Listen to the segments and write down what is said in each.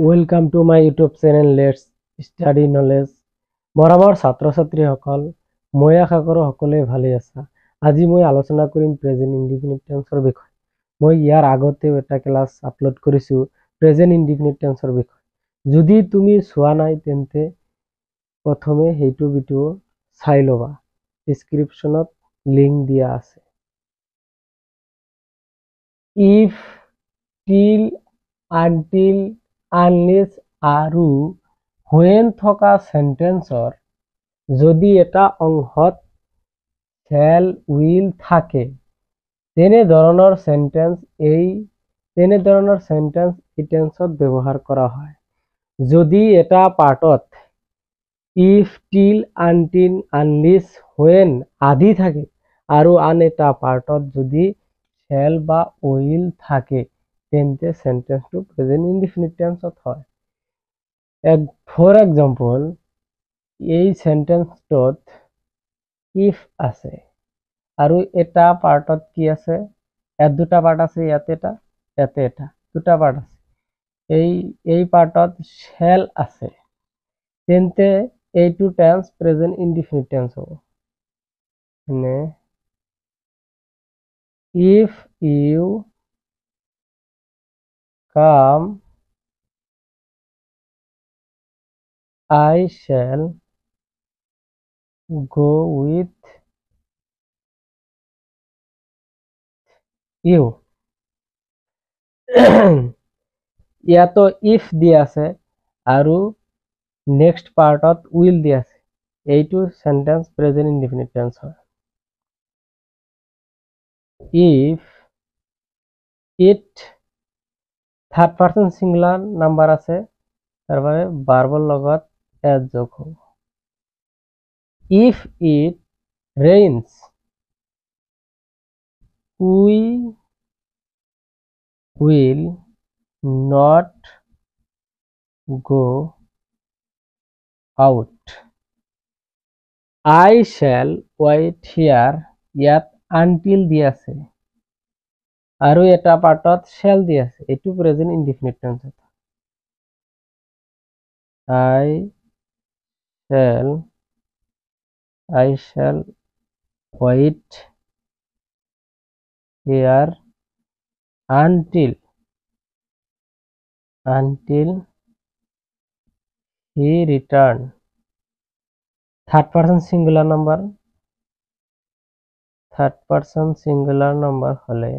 Welcome to my YouTube channel. Let's study knowledge. মৰমৰ ছাত্ৰ ছাত্ৰীসকল, মই আশা কৰোঁ সকলোৱে ভালে আছা। আজি মই আলোচনা কৰিম প্ৰেজেন্ট ইনডিফিনিট টেন্সৰ বিষয়ে। মই ইয়াৰ আগতেও এটা ক্লাছ আপলোড কৰিছোঁ প্ৰেজেন্ট ইনডিফিনিট টেন্সৰ বিষয়ে। যদি তুমি চোৱা নাই তেন্তে প্ৰথমে সেইটো ভিডিও চাই ল'বা। ডেছক্ৰিপশ্যনত লিংক দিয়া আছে। If, till, until, unless আৰু when থকা সেন্টেন্সৰ যদি এটা অংশত shall will থাকে তেনেধৰণৰ সেন্টেন্স এই টেন্সত ব্যৱহাৰ কৰা হয়। যদি এটা পাৰ্টত if, till, until, unless, when আদি থাকে আৰু আন এটা পাৰ্টত যদি shall বা will থাকে তেন্তে সেন্টেন্সটো প্ৰেজেন্ট ইনডিফিনিট টেন্সত হয়। ফৰ এক্সাম্পল, এই সেন্টেন্সটোত if আছে আৰু এটা পাৰ্টত কি আছে, ইয়াত দুটা পাৰ্ট আছে, ইয়াতে এটা দুটা পাৰ্ট আছে, এই পাৰ্টত shall আছে, তেন্তে এইটো টেন্স প্ৰেজেন্ট ইনডিফিনিট টেন্স হ'ব। মানে if you come, I shall go with you. ইয়াতো if দিয়া আছে আৰু নেক্সট পাৰ্টত will দিয়া আছে, এইটো সেন্টেন্স প্ৰেজেন্ট ইনডিফিনিট টেন্স হয়। if it third person singular number আছে তাৰ বাবে ভার্বৰ লগত এড যোগ হ'ব। if it rains, we will not go out. I shall wait here, ইয়াত until দিয়া আছে আৰু এটা পাৰ্টত shall দিয়া আছে, এইটো প্ৰেজেন্ট ইনডিফিনিট টেন্স হয়। I shall wait here until he return. Third person singular number হলে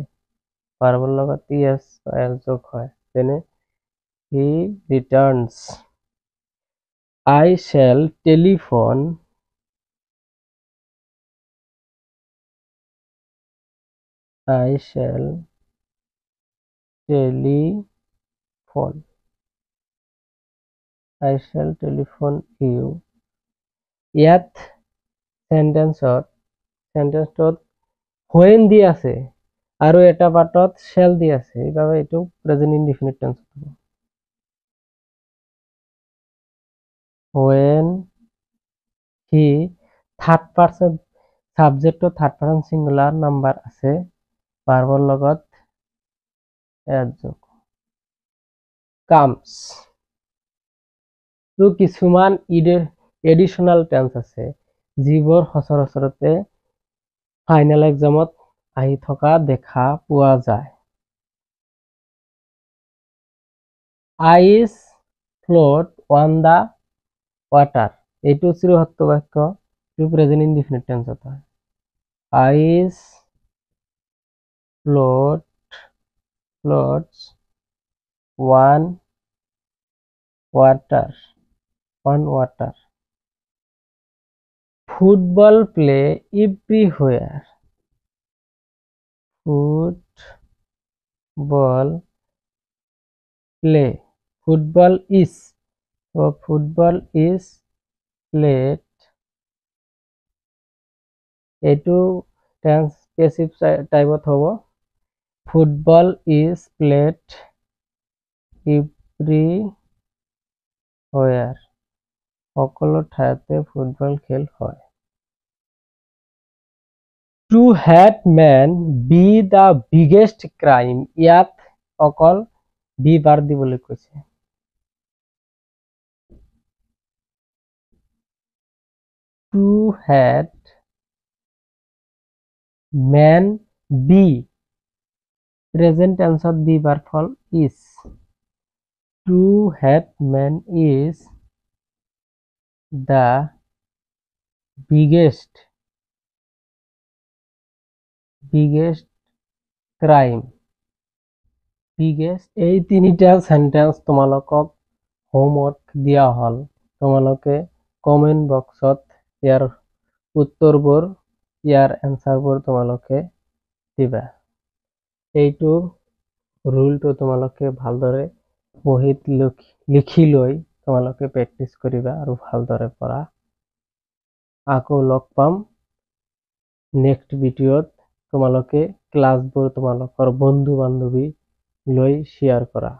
ভার্বৰ লগত es বা else যোগ হয়, যেনে he returns. I shall telephone you. ইয়াত সেন্টেন্সত when দি আছে আৰু এটা পাৰ্টত shall দি আছে, এইভাবে এইটো প্ৰেজেন্ট ইনডিফিনিট টেন্স হ'ব। when he থাৰ্ড পাৰ্সন সাবজেক্টত থাৰ্ড পাৰ্সন সিঙ্গুলার নাম্বার আছে, ভার্বৰ লগত এড যোগ। comes তো কিছুমান এডিশনাল টেন্স আছে যিবোৰ সচৰাচৰতে ফাইনেল এক্সামত আহি থকা দেখা পোৱা যায়। ice float on the water, এইটো চিৰসত্য বাক্য, এইটো প্ৰেজেন্ট ইনডিফিনিট টেন্সত হয়। ice floats on water. Football play everywhere. Football is played, এইটো টেন্স পেসিভ টাইপত হ'ব। ফুটবল is played everywhere, সকলো ঠাইতে ফুটবল খেল হয়। to hate man be the biggest crime, ইয়াত অকল বি বাৰ দিবলৈ কৈছে। To head men be present টেন্সত বি বাৰ fall is to head men is the biggest crime biggest এই তিনিটা সেন্টেন্স তোমালোকক হোমৱৰ্ক দিয়া হল তোমালোকে কমেন্ট বক্সত ইয়াৰ উত্তৰবোৰ ইয়াৰ এনসাৰবোৰ তোমালোকে দিবা এইটো ৰুলটো তোমালোকে ভালদৰে বহিত লিখি লৈ তোমালোকে প্ৰেক্টিস কৰিবা আৰু ভালদৰে পঢ়া আকৌ লগ পাম নেক্সট ভিডিঅ'ত তোমালোকে ক্লাছবোৰ তোমালোকৰ বন্ধু বান্ধৱী লৈ শ্বেয়াৰ কৰা